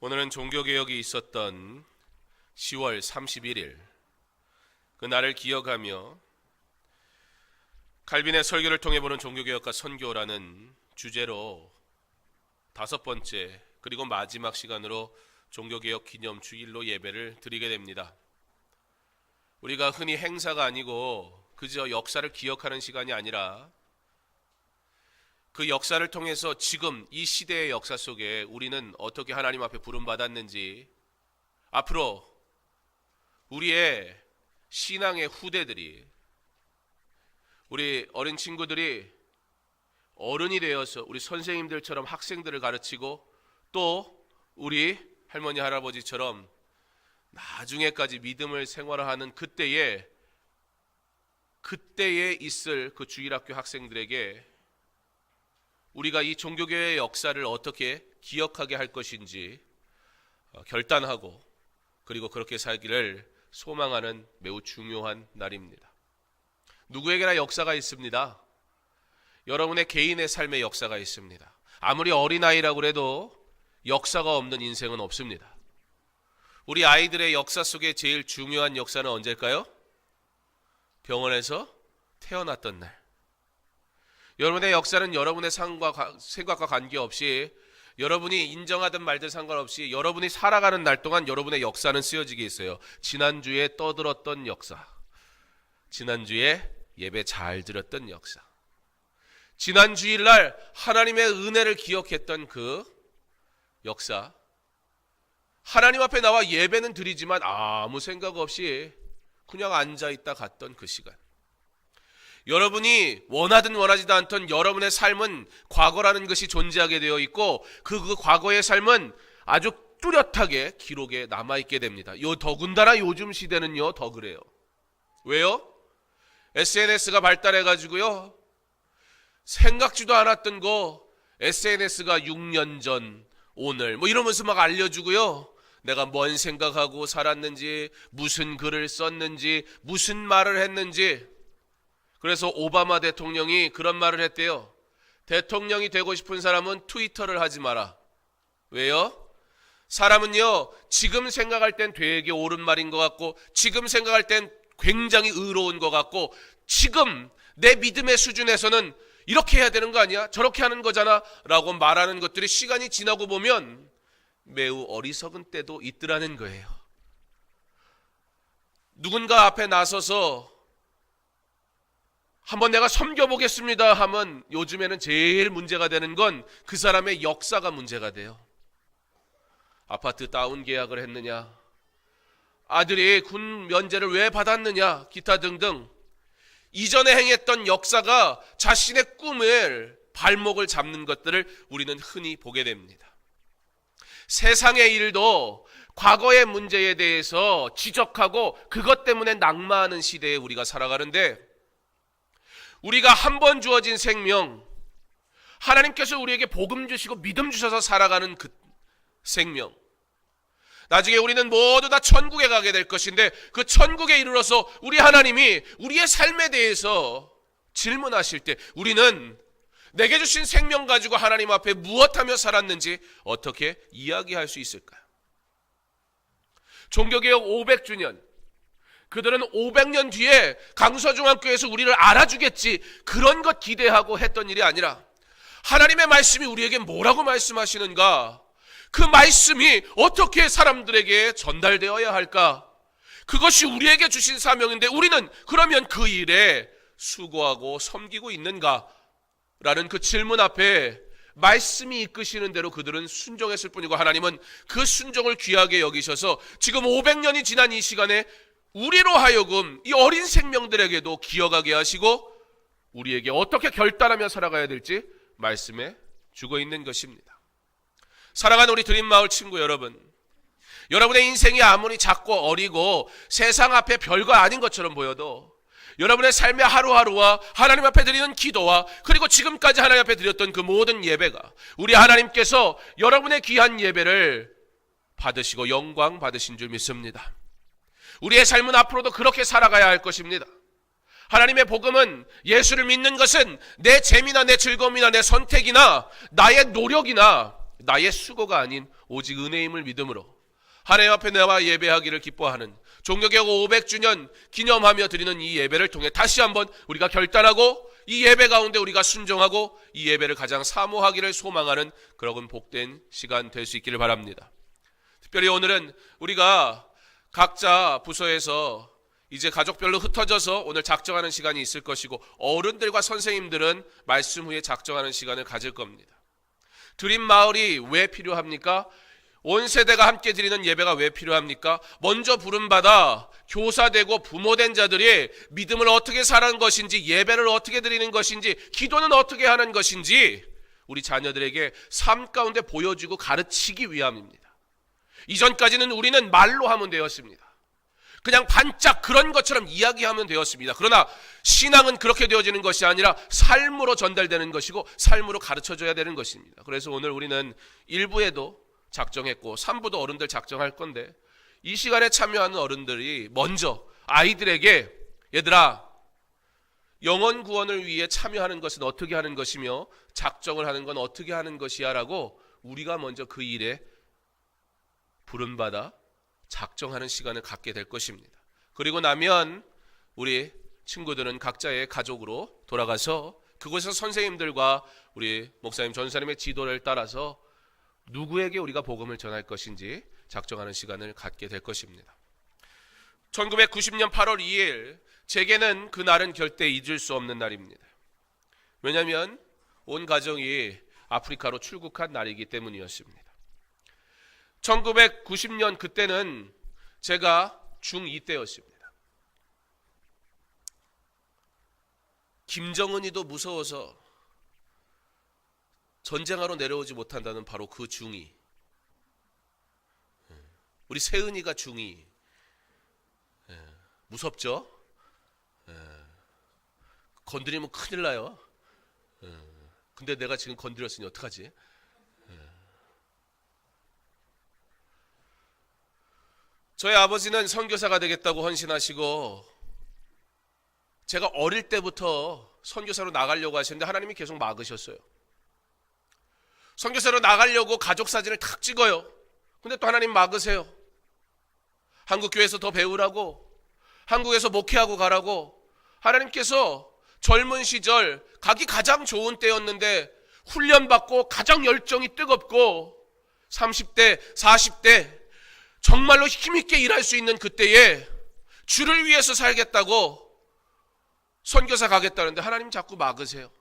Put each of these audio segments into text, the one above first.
오늘은 종교개혁이 있었던 10월 31일 그 날을 기억하며 칼빈의 설교를 통해 보는 종교개혁과 선교라는 주제로 5번째 그리고 마지막 시간으로 종교개혁 기념 주일로 예배를 드리게 됩니다. 우리가 흔히 행사가 아니고 그저 역사를 기억하는 시간이 아니라 그 역사를 통해서 지금 이 시대의 역사 속에 우리는 어떻게 하나님 앞에 부름받았는지, 앞으로 우리의 신앙의 후대들이, 우리 어린 친구들이 어른이 되어서 우리 선생님들처럼 학생들을 가르치고 또 우리 할머니 할아버지처럼 나중에까지 믿음을 생활하는 그때에 있을 그 주일학교 학생들에게 우리가 이 종교교회의 역사를 어떻게 기억하게 할 것인지 결단하고 그리고 그렇게 살기를 소망하는 매우 중요한 날입니다. 누구에게나 역사가 있습니다. 여러분의 개인의 삶의 역사가 있습니다. 아무리 어린아이라고 해도 역사가 없는 인생은 없습니다. 우리 아이들의 역사 속에 제일 중요한 역사는 언제일까요? 병원에서 태어났던 날. 여러분의 역사는 여러분의 생각과 관계없이, 여러분이 인정하든 말든 상관없이 여러분이 살아가는 날 동안 여러분의 역사는 쓰여지게 있어요. 지난주에 떠들었던 역사, 지난주에 예배 잘 드렸던 역사, 지난 주일날 하나님의 은혜를 기억했던 그 역사, 하나님 앞에 나와 예배는 드리지만 아무 생각 없이 그냥 앉아있다 갔던 그 시간, 여러분이 원하든 원하지도 않던 여러분의 삶은 과거라는 것이 존재하게 되어 있고 그 과거의 삶은 아주 뚜렷하게 기록에 남아있게 됩니다. 더군다나 요즘 시대는요 더 그래요. 왜요? SNS가 발달해가지고요, 생각지도 않았던 거 SNS가 6년 전 오늘 이러면서 막 알려주고요, 내가 뭔 생각하고 살았는지, 무슨 글을 썼는지, 무슨 말을 했는지. 그래서 오바마 대통령이 그런 말을 했대요. 대통령이 되고 싶은 사람은 트위터를 하지 마라. 왜요? 사람은요, 지금 생각할 땐 되게 옳은 말인 것 같고, 지금 생각할 땐 굉장히 의로운 것 같고, 지금 내 믿음의 수준에서는 이렇게 해야 되는 거 아니야? 저렇게 하는 거잖아? 라고 말하는 것들이 시간이 지나고 보면 매우 어리석은 때도 있더라는 거예요. 누군가 앞에 나서서 한번 내가 섬겨보겠습니다 하면 요즘에는 제일 문제가 되는 건 그 사람의 역사가 문제가 돼요. 아파트 다운 계약을 했느냐, 아들이 군 면제를 왜 받았느냐, 기타 등등 이전에 행했던 역사가 자신의 꿈을 발목을 잡는 것들을 우리는 흔히 보게 됩니다. 세상의 일도 과거의 문제에 대해서 지적하고 그것 때문에 낙마하는 시대에 우리가 살아가는데, 우리가 한 번 주어진 생명, 하나님께서 우리에게 복음 주시고 믿음 주셔서 살아가는 그 생명, 나중에 우리는 모두 다 천국에 가게 될 것인데, 그 천국에 이르러서 우리 하나님이 우리의 삶에 대해서 질문하실 때 우리는 내게 주신 생명 가지고 하나님 앞에 무엇하며 살았는지 어떻게 이야기할 수 있을까요? 종교개혁 500주년, 그들은 500년 뒤에 강서중앙교회에서 우리를 알아주겠지, 그런 것 기대하고 했던 일이 아니라 하나님의 말씀이 우리에게 뭐라고 말씀하시는가, 그 말씀이 어떻게 사람들에게 전달되어야 할까, 그것이 우리에게 주신 사명인데 우리는 그러면 그 일에 수고하고 섬기고 있는가 라는 그 질문 앞에 말씀이 이끄시는 대로 그들은 순종했을 뿐이고, 하나님은 그 순종을 귀하게 여기셔서 지금 500년이 지난 이 시간에 우리로 하여금 이 어린 생명들에게도 기억하게 하시고 우리에게 어떻게 결단하며 살아가야 될지 말씀해 주고 있는 것입니다. 사랑하는 우리 드림마을 친구 여러분, 여러분의 인생이 아무리 작고 어리고 세상 앞에 별거 아닌 것처럼 보여도 여러분의 삶의 하루하루와 하나님 앞에 드리는 기도와 그리고 지금까지 하나님 앞에 드렸던 그 모든 예배가 우리 하나님께서 여러분의 귀한 예배를 받으시고 영광 받으신 줄 믿습니다. 우리의 삶은 앞으로도 그렇게 살아가야 할 것입니다. 하나님의 복음은, 예수를 믿는 것은 내 재미나 내 즐거움이나 내 선택이나 나의 노력이나 나의 수고가 아닌 오직 은혜임을 믿음으로 하나님 앞에 나와 예배하기를 기뻐하는 종교개혁 500주년 기념하며 드리는 이 예배를 통해 다시 한번 우리가 결단하고 이 예배 가운데 우리가 순종하고 이 예배를 가장 사모하기를 소망하는 그런 복된 시간 될 수 있기를 바랍니다. 특별히 오늘은 우리가 각자 부서에서 이제 가족별로 흩어져서 오늘 작정하는 시간이 있을 것이고 어른들과 선생님들은 말씀 후에 작정하는 시간을 가질 겁니다. 드림 마을이 왜 필요합니까? 온 세대가 함께 드리는 예배가 왜 필요합니까? 먼저 부름받아 교사되고 부모된 자들이 믿음을 어떻게 살아가는 것인지, 예배를 어떻게 드리는 것인지, 기도는 어떻게 하는 것인지 우리 자녀들에게 삶 가운데 보여주고 가르치기 위함입니다. 이전까지는 우리는 말로 하면 되었습니다. 그냥 반짝 그런 것처럼 이야기하면 되었습니다. 그러나 신앙은 그렇게 되어지는 것이 아니라 삶으로 전달되는 것이고 삶으로 가르쳐줘야 되는 것입니다. 그래서 오늘 우리는 1부에도 작정했고 3부도 어른들 작정할 건데 이 시간에 참여하는 어른들이 먼저 아이들에게 얘들아 영혼 구원을 위해 참여하는 것은 어떻게 하는 것이며 작정을 하는 건 어떻게 하는 것이야 라고 우리가 먼저 그 일에 부름받아 작정하는 시간을 갖게 될 것입니다. 그리고 나면 우리 친구들은 각자의 가족으로 돌아가서 그곳에서 선생님들과 우리 목사님 전사님의 지도를 따라서 누구에게 우리가 복음을 전할 것인지 작정하는 시간을 갖게 될 것입니다. 1990년 8월 2일 제게는 그 날은 절대 잊을 수 없는 날입니다. 왜냐하면 온 가정이 아프리카로 출국한 날이기 때문이었습니다. 1990년 그때는 제가 중2 때였습니다. 김정은이도 무서워서 전쟁하러 내려오지 못한다는 바로 그 중2. 우리 세은이가 중2. 무섭죠? 건드리면 큰일 나요. 근데 내가 지금 건드렸으니 어떡하지? 저희 아버지는 선교사가 되겠다고 헌신하시고 제가 어릴 때부터 선교사로 나가려고 하셨는데 하나님이 계속 막으셨어요. 선교사로 나가려고 가족 사진을 탁 찍어요. 근데 또 하나님 막으세요. 한국 교회에서 더 배우라고, 한국에서 목회하고 가라고. 하나님께서 젊은 시절 가기 가장 좋은 때였는데 훈련받고 가장 열정이 뜨겁고 30대, 40대 정말로 힘있게 일할 수 있는 그때에 주를 위해서 살겠다고 선교사 가겠다는데 하나님 자꾸 막으세요.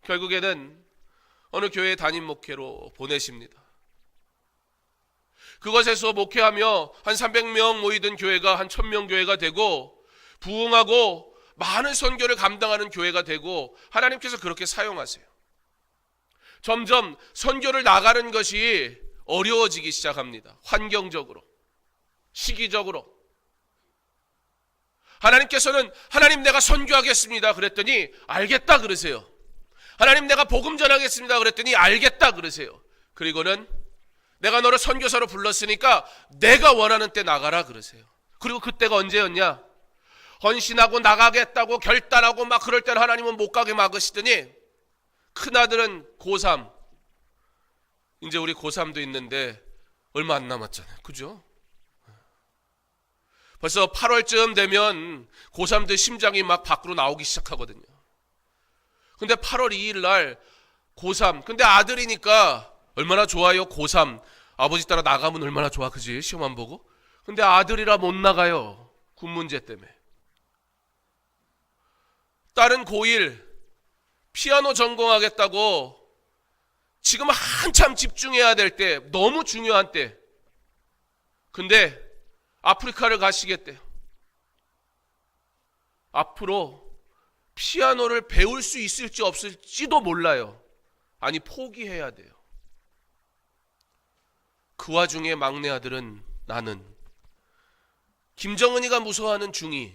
결국에는 어느 교회 담임 목회로 보내십니다. 그것에서 목회하며 한 300명 모이던 교회가 한 1000명 교회가 되고 부흥하고 많은 선교를 감당하는 교회가 되고 하나님께서 그렇게 사용하세요. 점점 선교를 나가는 것이 어려워지기 시작합니다. 환경적으로, 시기적으로. 하나님께서는 하나님 내가 선교하겠습니다 그랬더니 알겠다 그러세요. 하나님 내가 복음 전하겠습니다 그랬더니 알겠다 그러세요. 그리고는 내가 너를 선교사로 불렀으니까 내가 원하는 때 나가라 그러세요. 그리고 그때가 언제였냐? 헌신하고 나가겠다고 결단하고 막 그럴 때는 하나님은 못 가게 막으시더니 큰아들은 고3, 이제 우리 고3도 있는데 얼마 안 남았잖아요. 그죠? 벌써 8월쯤 되면 고3들 심장이 막 밖으로 나오기 시작하거든요. 근데 8월 2일 날 고3, 근데 아들이니까 얼마나 좋아요. 고3 아버지 따라 나가면 얼마나 좋아, 그지? 시험 안 보고. 근데 아들이라 못 나가요. 군 문제 때문에. 딸은 고1 피아노 전공하겠다고 지금 한참 집중해야 될 때, 너무 중요한 때. 근데 아프리카를 가시겠대요. 앞으로 피아노를 배울 수 있을지 없을지도 몰라요. 아니, 포기해야 돼요. 그 와중에 막내 아들은 나는 김정은이가 무서워하는 중2.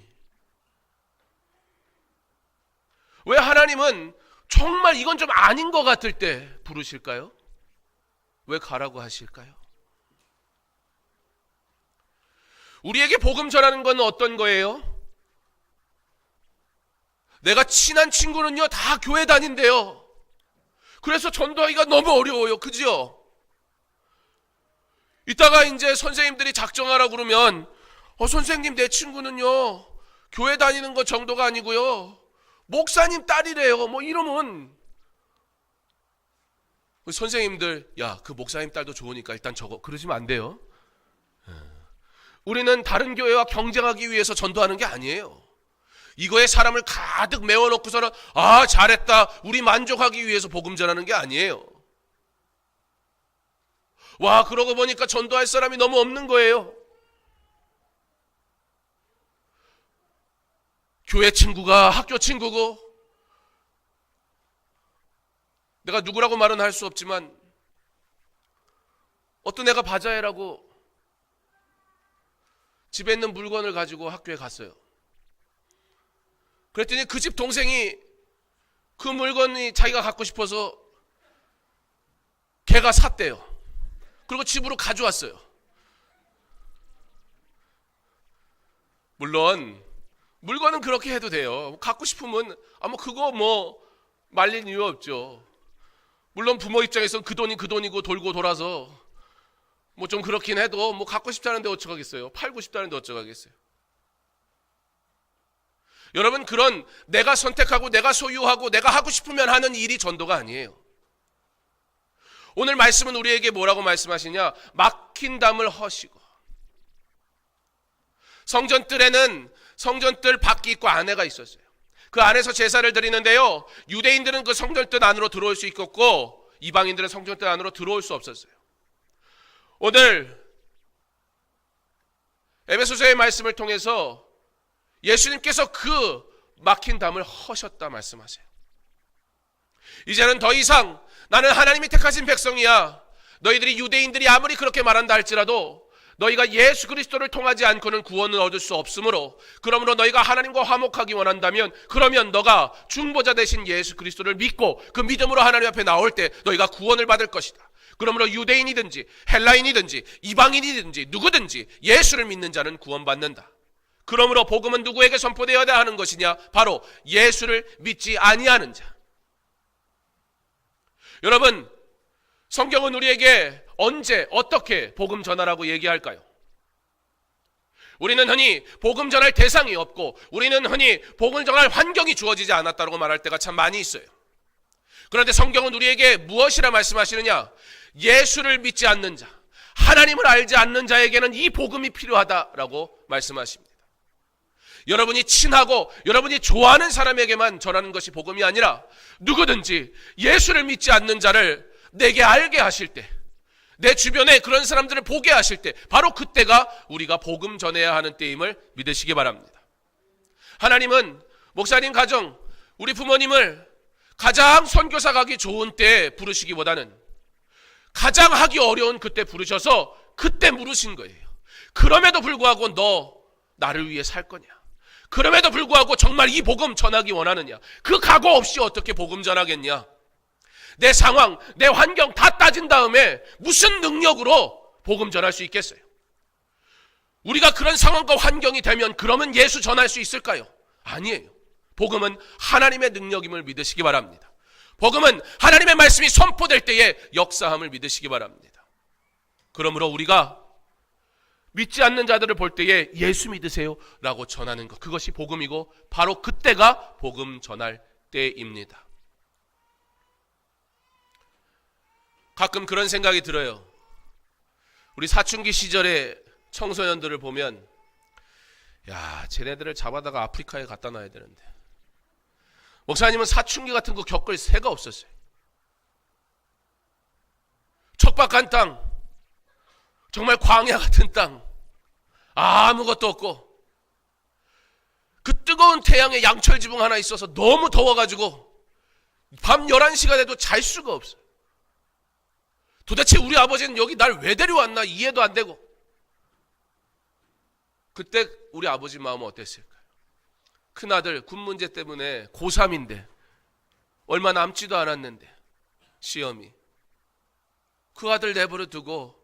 왜 하나님은 정말 이건 좀 아닌 것 같을 때 부르실까요? 왜 가라고 하실까요? 우리에게 복음 전하는 건 어떤 거예요? 내가 친한 친구는요 다 교회 다닌대요. 그래서 전도하기가 너무 어려워요. 그죠? 이따가 이제 선생님들이 작정하라고 그러면 선생님 내 친구는요 교회 다니는 것 정도가 아니고요 목사님 딸이래요 뭐 이러면 선생님들 야 그 목사님 딸도 좋으니까 일단 저거 그러시면 안 돼요. 우리는 다른 교회와 경쟁하기 위해서 전도하는 게 아니에요. 이거에 사람을 가득 메워놓고서는 아 잘했다 우리 만족하기 위해서 복음 전하는 게 아니에요. 와 그러고 보니까 전도할 사람이 너무 없는 거예요. 교회 친구가 학교 친구고 내가 누구라고 말은 할 수 없지만 어떤 애가 바자회라고 집에 있는 물건을 가지고 학교에 갔어요. 그랬더니 그 집 동생이 그 물건이 자기가 갖고 싶어서 걔가 샀대요. 그리고 집으로 가져왔어요. 물론 물건은 그렇게 해도 돼요. 갖고 싶으면 아무 그거 뭐 말릴 이유 없죠. 물론 부모 입장에서는 그 돈이 그 돈이고 돌고 돌아서 뭐 좀 그렇긴 해도 뭐 갖고 싶다는데 어쩌겠어요. 팔고 싶다는데 어쩌겠어요. 여러분 그런 내가 선택하고 내가 소유하고 내가 하고 싶으면 하는 일이 전도가 아니에요. 오늘 말씀은 우리에게 뭐라고 말씀하시냐? 막힌 담을 허시고. 성전뜰에는 성전뜰 밖이 있고 안에가 있었어요. 그 안에서 제사를 드리는데요. 유대인들은 그 성전뜰 안으로 들어올 수 있었고 이방인들은 성전뜰 안으로 들어올 수 없었어요. 오늘 에베소서의 말씀을 통해서 예수님께서 그 막힌 담을 허셨다 말씀하세요. 이제는 더 이상 나는 하나님이 택하신 백성이야. 너희들이 유대인들이 아무리 그렇게 말한다 할지라도 너희가 예수 그리스도를 통하지 않고는 구원을 얻을 수 없으므로 그러므로 너희가 하나님과 화목하기 원한다면 그러면 너가 중보자 되신 예수 그리스도를 믿고 그 믿음으로 하나님 앞에 나올 때 너희가 구원을 받을 것이다. 그러므로 유대인이든지 헬라인이든지 이방인이든지 누구든지 예수를 믿는 자는 구원받는다. 그러므로 복음은 누구에게 선포되어야 하는 것이냐? 바로 예수를 믿지 아니하는 자. 여러분 성경은 우리에게 언제 어떻게 복음 전하라고 얘기할까요? 우리는 흔히 복음 전할 대상이 없고 우리는 흔히 복음 전할 환경이 주어지지 않았다고 말할 때가 참 많이 있어요. 그런데 성경은 우리에게 무엇이라 말씀하시느냐? 예수를 믿지 않는 자, 하나님을 알지 않는 자에게는 이 복음이 필요하다라고 말씀하십니다. 여러분이 친하고 여러분이 좋아하는 사람에게만 전하는 것이 복음이 아니라 누구든지 예수를 믿지 않는 자를 내게 알게 하실 때, 내 주변에 그런 사람들을 보게 하실 때 바로 그때가 우리가 복음 전해야 하는 때임을 믿으시기 바랍니다. 하나님은 목사님 가정, 우리 부모님을 가장 선교사 가기 좋은 때에 부르시기보다는 가장 하기 어려운 그때 부르셔서 그때 물으신 거예요. 그럼에도 불구하고 너 나를 위해 살 거냐? 그럼에도 불구하고 정말 이 복음 전하기 원하느냐? 그 각오 없이 어떻게 복음 전하겠냐? 내 상황, 내 환경 다 따진 다음에 무슨 능력으로 복음 전할 수 있겠어요? 우리가 그런 상황과 환경이 되면 그러면 예수 전할 수 있을까요? 아니에요. 복음은 하나님의 능력임을 믿으시기 바랍니다. 복음은 하나님의 말씀이 선포될 때에 역사함을 믿으시기 바랍니다. 그러므로 우리가 믿지 않는 자들을 볼 때에 예수 믿으세요 라고 전하는 것, 그것이 복음이고 바로 그때가 복음 전할 때입니다. 가끔 그런 생각이 들어요. 우리 사춘기 시절에 청소년들을 보면 야, 쟤네들을 잡아다가 아프리카에 갖다 놔야 되는데 목사님은 사춘기 같은 거 겪을 새가 없었어요. 척박한 땅, 정말 광야 같은 땅, 아무것도 없고 그 뜨거운 태양에 양철 지붕 하나 있어서 너무 더워가지고 밤 11시가 돼도 잘 수가 없어요. 도대체 우리 아버지는 여기 날 왜 데려왔나 이해도 안 되고. 그때 우리 아버지 마음은 어땠을까요? 큰아들 군 문제 때문에 고3인데 얼마 남지도 않았는데 시험이, 그 아들 내버려 두고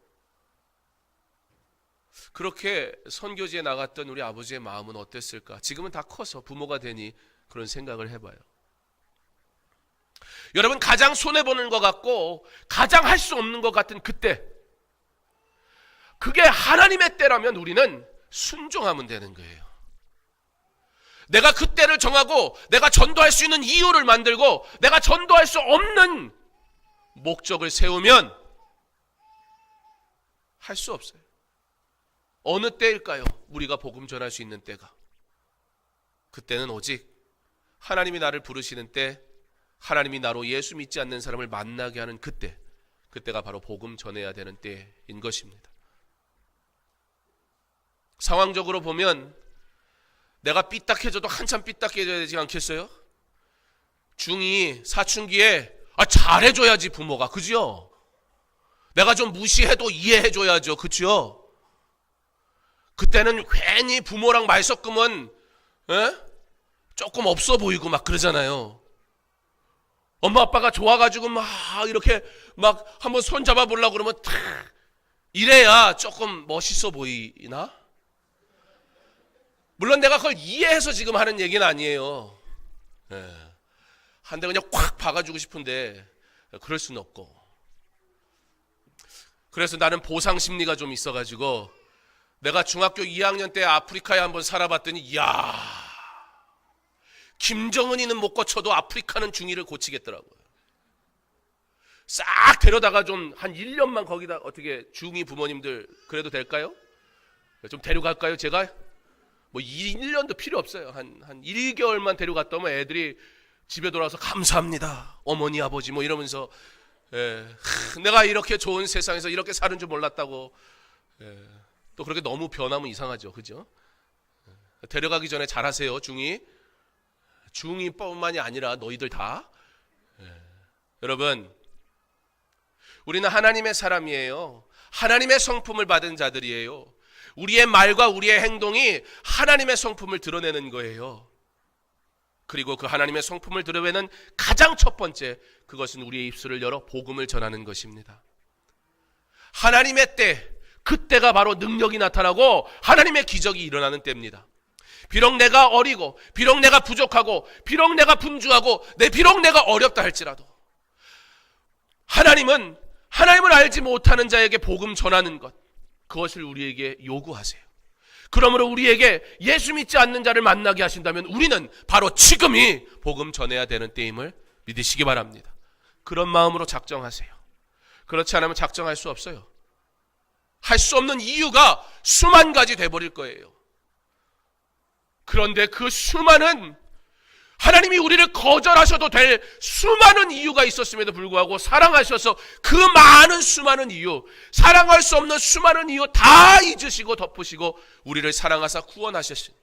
그렇게 선교지에 나갔던 우리 아버지의 마음은 어땠을까? 지금은 다 커서 부모가 되니 그런 생각을 해봐요. 여러분, 가장 손해보는 것 같고 가장 할 수 없는 것 같은 그때, 그게 하나님의 때라면 우리는 순종하면 되는 거예요. 내가 그 때를 정하고 내가 전도할 수 있는 이유를 만들고 내가 전도할 수 없는 목적을 세우면 할 수 없어요. 어느 때일까요? 우리가 복음 전할 수 있는 때가. 그때는 오직 하나님이 나를 부르시는 때, 하나님이 나로 예수 믿지 않는 사람을 만나게 하는 그때, 그때가 바로 복음 전해야 되는 때인 것입니다. 상황적으로 보면 내가 삐딱해져도 한참 삐딱해져야 되지 않겠어요? 중2, 사춘기에 잘해줘야지 부모가, 그죠? 내가 좀 무시해도 이해해줘야죠, 그죠? 그때는 괜히 부모랑 말 섞으면 조금 없어 보이고 막 그러잖아요. 엄마 아빠가 좋아가지고 막 이렇게 막 한번 손 잡아보려고 그러면 탁 이래야 조금 멋있어 보이나? 물론 내가 그걸 이해해서 지금 하는 얘기는 아니에요. 한 대 그냥 콱 박아주고 싶은데 그럴 수는 없고. 그래서 나는 보상 심리가 좀 있어가지고 내가 중학교 2학년 때 아프리카에 한번 살아봤더니, 이야, 김정은이는 못 고쳐도 아프리카는 중2를 고치겠더라고요. 싹 데려다가 좀 한 1년만 거기다, 어떻게 중2 부모님들 그래도 될까요? 좀 데려갈까요? 제가 뭐 1년도 필요 없어요. 한 1개월만 데려갔다 오면 애들이 집에 돌아와서 감사합니다, 어머니 아버지 뭐 이러면서, 내가 이렇게 좋은 세상에서 이렇게 사는 줄 몰랐다고. 또 그렇게 너무 변하면 이상하죠, 그죠? 데려가기 전에 잘하세요. 중2뿐만이 아니라 너희들 다. 여러분, 우리는 하나님의 사람이에요. 하나님의 성품을 받은 자들이에요. 우리의 말과 우리의 행동이 하나님의 성품을 드러내는 거예요. 그리고 그 하나님의 성품을 드러내는 가장 첫 번째, 그것은 우리의 입술을 열어 복음을 전하는 것입니다. 하나님의 때, 그때가 바로 능력이 나타나고 하나님의 기적이 일어나는 때입니다. 비록 내가 어리고, 비록 내가 부족하고, 비록 내가 분주하고, 비록 내가 어렵다 할지라도 하나님은 하나님을 알지 못하는 자에게 복음 전하는 것, 그것을 우리에게 요구하세요. 그러므로 우리에게 예수 믿지 않는 자를 만나게 하신다면 우리는 바로 지금이 복음 전해야 되는 때임을 믿으시기 바랍니다. 그런 마음으로 작정하세요. 그렇지 않으면 작정할 수 없어요. 할 수 없는 이유가 수만 가지 돼버릴 거예요. 그런데 그 수많은, 하나님이 우리를 거절하셔도 될 수많은 이유가 있었음에도 불구하고 사랑하셔서 그 많은 수많은 이유, 사랑할 수 없는 수많은 이유 다 잊으시고 덮으시고 우리를 사랑하사 구원하셨으니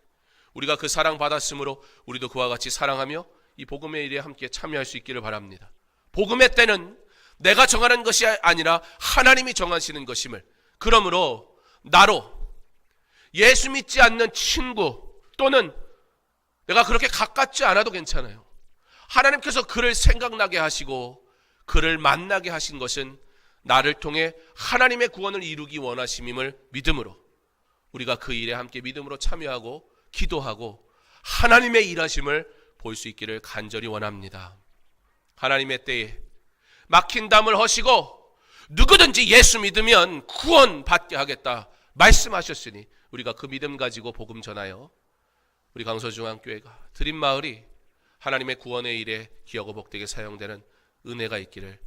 우리가 그 사랑 받았으므로 우리도 그와 같이 사랑하며 이 복음의 일에 함께 참여할 수 있기를 바랍니다. 복음의 때는 내가 정하는 것이 아니라 하나님이 정하시는 것임을, 그러므로 나로 예수 믿지 않는 친구 또는 내가 그렇게 가깝지 않아도 괜찮아요. 하나님께서 그를 생각나게 하시고 그를 만나게 하신 것은 나를 통해 하나님의 구원을 이루기 원하심임을 믿음으로 우리가 그 일에 함께 믿음으로 참여하고 기도하고 하나님의 일하심을 볼 수 있기를 간절히 원합니다. 하나님의 때에 막힌 담을 허시고 누구든지 예수 믿으면 구원 받게 하겠다 말씀하셨으니 우리가 그 믿음 가지고 복음 전하여 우리 강서중앙교회가 드림마을이 하나님의 구원의 일에 기여하고 복되게 사용되는 은혜가 있기를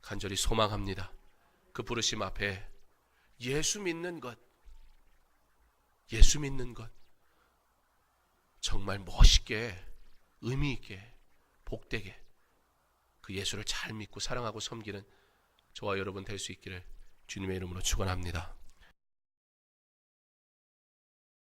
간절히 소망합니다. 그 부르심 앞에 예수 믿는 것 정말 멋있게, 의미 있게, 복되게 그 예수를 잘 믿고 사랑하고 섬기는 저와 여러분 될 수 있기를 주님의 이름으로 축원합니다.